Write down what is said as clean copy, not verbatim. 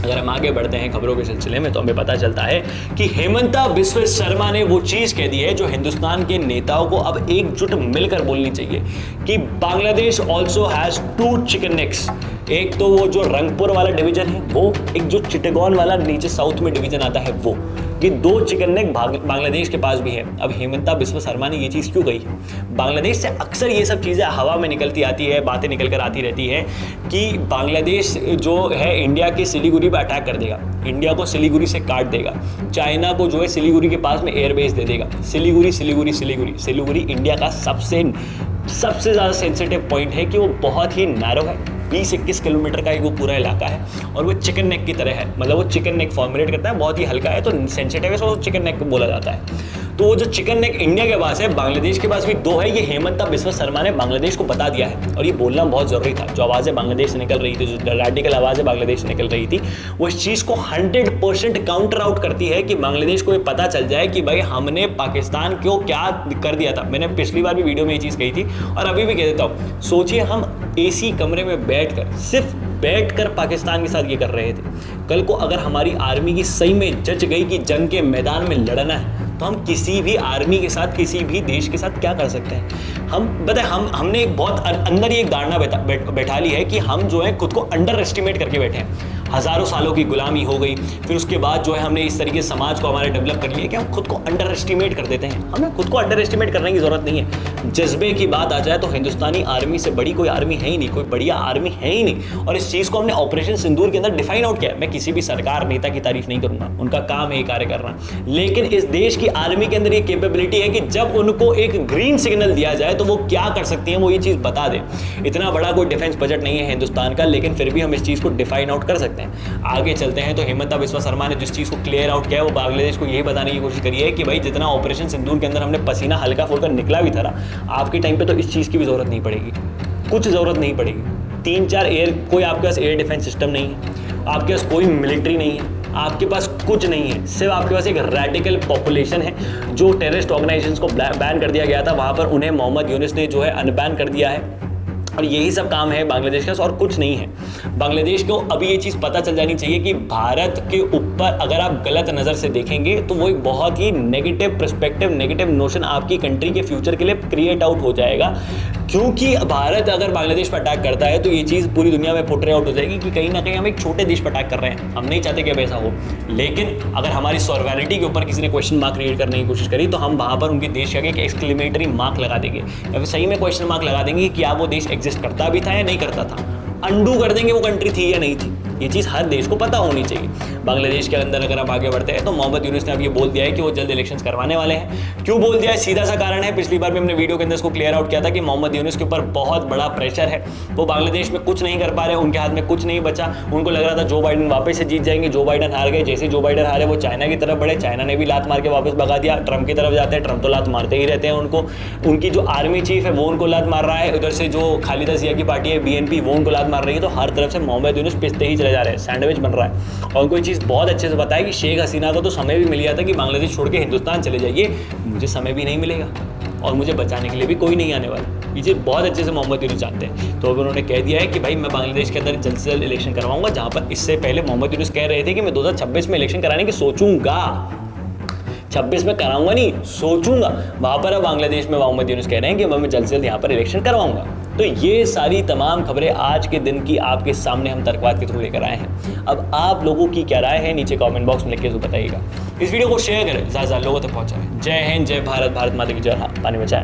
अगर हम आगे बढ़ते हैं खबरों के सिलसिले में तो हमें पता चलता है कि हेमंता बिस्वा शर्मा ने वो चीज़ कह दी है जो हिंदुस्तान के नेताओं को अब एकजुट मिलकर बोलनी चाहिए कि Bangladesh also has 2 chicken next. एक तो वो जो रंगपुर वाला डिवीजन है वो, एक जो चिटगॉन वाला नीचे साउथ में डिवीजन आता है वो, ये 2 चिकन नेक बांग्लादेश के पास भी है। अब हेमंता बिस्वा शर्मा ने ये चीज़ क्यों कही? बांग्लादेश से अक्सर ये सब चीज़ें हवा में निकलती आती है, बातें निकल कर आती रहती है कि बांग्लादेश जो है इंडिया के सिलीगुड़ी पर अटैक कर देगा, इंडिया को सिलीगुड़ी से काट देगा, चाइना को जो है सिलीगुड़ी के पास में एयरबेस दे देगा। सिलीगुड़ी इंडिया का सबसे ज़्यादा सेंसिटिव पॉइंट है कि वो बहुत ही नैरो है, 20-21 किलोमीटर का एक वो पूरा इलाका है और वो चिकन नेक की तरह है, मतलब वो चिकन नेक फॉर्मुलेट करता है, बहुत ही हल्का है तो सेंसिटिव है, तो चिकन नेक बोला जाता है। तो वो जो चिकन नेक इंडिया के पास है, बांग्लादेश के पास भी 2 है। ये हेमंता बिस्वा शर्मा ने बांग्लादेश को बता दिया है और ये बोलना बहुत ज़रूरी था। जो आवाज़ें बांग्लादेश से निकल रही थी, जो रेडिकल आवाज़ें बांग्लादेश से निकल रही थी, वो इस चीज़ को 100% काउंटर आउट करती है कि बांग्लादेश को ये पता चल जाए कि भाई हमने पाकिस्तान को क्या कर दिया था। मैंने पिछली बार भी वीडियो में ये चीज़ कही थी और अभी भी कह देता हूँ, सोचिए हम एसी कमरे में बैठकर पाकिस्तान के साथ ये कर रहे थे। कल को अगर हमारी आर्मी की सही में जच गई कि जंग के मैदान में लड़ना है तो हम किसी भी आर्मी के साथ, किसी भी देश के साथ क्या कर सकते हैं। हमने एक बहुत अंदर ही एक धारणा बैठा ली है कि हम जो है खुद को अंडर एस्टिमेट करके बैठे हैं। हज़ारों सालों की गुलामी हो गई, फिर उसके बाद जो है हमने इस तरीके से समाज को हमारे डेवलप कर लिया कि हम खुद को अंडर एस्टिमेट कर देते हैं। हमें खुद को अंडर एस्टिमेट करने की ज़रूरत नहीं है। जज्बे की बात आ जाए तो हिंदुस्तानी आर्मी से बड़ी कोई आर्मी है ही नहीं, कोई बढ़िया आर्मी है ही नहीं। और इस चीज़ को हमने ऑपरेशन सिंदूर के अंदर डिफाइन आउट किया। मैं किसी भी सरकार नेता की तारीफ नहीं करूँगा, उनका काम है ये कार्य करना, लेकिन इस देश की आर्मी के अंदर ये कैपेबिलिटी है कि जब उनको एक ग्रीन सिग्नल दिया जाए तो वो क्या कर सकती हैं, वो ये चीज़ बता दें। इतना बड़ा कोई डिफेंस बजट नहीं है हिंदुस्तान का, लेकिन फिर भी हम इस चीज़ को डिफाइन आउट कर सकते हैं। आगे चलते हैं तो हेमंता बिस्वा शर्मा ने जिस चीज़ को क्लियर आउट किया है वो बांग्लादेश को यही बताने की कोशिश करी है कि भाई जितना ऑपरेशन सिंदूर के अंदर हमने पसीना हल्का फुल्का निकला भी था ना, आपके टाइम पे तो इस चीज़ की भी ज़रूरत नहीं पड़ेगी, कुछ ज़रूरत नहीं पड़ेगी। 3-4 कोई आपके पास एयर डिफेंस सिस्टम नहीं है, आपके पास कोई मिलिट्री नहीं है, आपके पास कुछ नहीं है, सिर्फ आपके पास एक रेडिकल पॉपुलेशन है। जो टेररिस्ट ऑर्गेनाइजेशंस को बैन कर दिया गया था वहाँ पर उन्हें मोहम्मद यूनुस ने जो है अनबैन कर दिया है और यही सब काम है बांग्लादेश का, और कुछ नहीं है। बांग्लादेश को अभी ये चीज़ पता चल जानी चाहिए कि भारत के ऊपर अगर आप गलत नज़र से देखेंगे तो वो एक बहुत ही नेगेटिव पर्सपेक्टिव, नेगेटिव नोशन आपकी कंट्री के फ्यूचर के लिए क्रिएट आउट हो जाएगा। क्योंकि भारत अगर बांग्लादेश पर अटैक करता है तो ये चीज़ पूरी दुनिया में पोर्ट्रे आउट हो जाएगी कि कहीं ना कहीं हम एक छोटे देश पर अटैक कर रहे हैं। हम नहीं चाहते कि अब ऐसा हो, लेकिन अगर हमारी सॉवरेनिटी के ऊपर किसी ने क्वेश्चन मार्क क्रिएट करने की कोशिश करी तो हम वहाँ पर उनके देश का एक एक्सक्लेमेटरी मार्क लगा देंगे या फिर सही में क्वेश्चन मार्क लगा देंगे कि क्या वो देश एग्जिस्ट करता भी था या नहीं करता था, अंडू कर देंगे वो कंट्री थी या नहीं थी। ये चीज़ हर देश को पता होनी चाहिए। बांग्लादेश के अंदर अगर आप आगे बढ़ते हैं तो मोहम्मद यूनुस ने अब ये बोल दिया है कि वो जल्द इलेक्शंस करवाने वाले हैं। क्यों बोल दिया है? सीधा सा कारण है, पिछली बार भी हमने वीडियो के अंदर इसको क्लियर आउट किया था कि मोहम्मद यूनुस के ऊपर बहुत बड़ा प्रेशर है। वो बांग्लादेश में कुछ नहीं कर पा रहे, उनके हाथ में कुछ नहीं बचा। उनको लग रहा था जो बाइडन वापस से जीत जाएंगे, जो बाइडन हार गए। जैसे जो बाइडन हारे वो चाइना की तरफ बढ़े, चाइना ने भी लात मार के वापस भगा दिया। ट्रंप की तरफ जाते हैं, ट्रंप तो लात मारते ही रहते हैं उनको। उनकी जो आर्मी चीफ है वो उनको लात मार रहा है, उधर से जो खालिदा जिया की पार्टी है BNP वो उनको लात मार रही है। तो हर तरफ से मोहम्मद यूनुस पिसते ही चले जा रहे हैं, सैंडविच बन रहा है। और उनको ये चीज़ बहुत अच्छे से बताया कि शेख हसीना को तो समय भी मिल गया था कि बांग्लादेश छोड़ के हिंदुस्तान चले जाइए, मुझे समय भी नहीं मिलेगा और मुझे बचाने के लिए भी कोई नहीं आने वाला। ये चीज़ बहुत अच्छे से मोहम्मद यूनुस जानते हैं। तो अब उन्होंने कह दिया है कि भाई मैं बांग्लादेश के अंदर जल्द से जल्द इलेक्शन करवाऊंगा, जहाँ पर इससे पहले मोहम्मद यूनुस कह रहे थे कि मैं 2026 में इलेक्शन कराने की सोचूंगा, 26 में कराऊंगा नहीं, सोचूंगा। वहाँ पर अब बांग्लादेश में मोहम्मद यूनुस कह रहे हैं कि मैं जल्द से जल्द यहाँ पर इलेक्शन करवाऊंगा। तो ये सारी तमाम खबरें आज के दिन की आपके सामने हम तर्कवाद के थ्रू लेकर आए हैं। अब आप लोगों की क्या राय है नीचे कमेंट बॉक्स में लिख के बताइएगा। इस वीडियो को शेयर करें, ज़्यादा लोगों तक पहुँचाएं। जय हिंद, जय भारत, भारत माता की जय। हाँ, पानी बचाएं।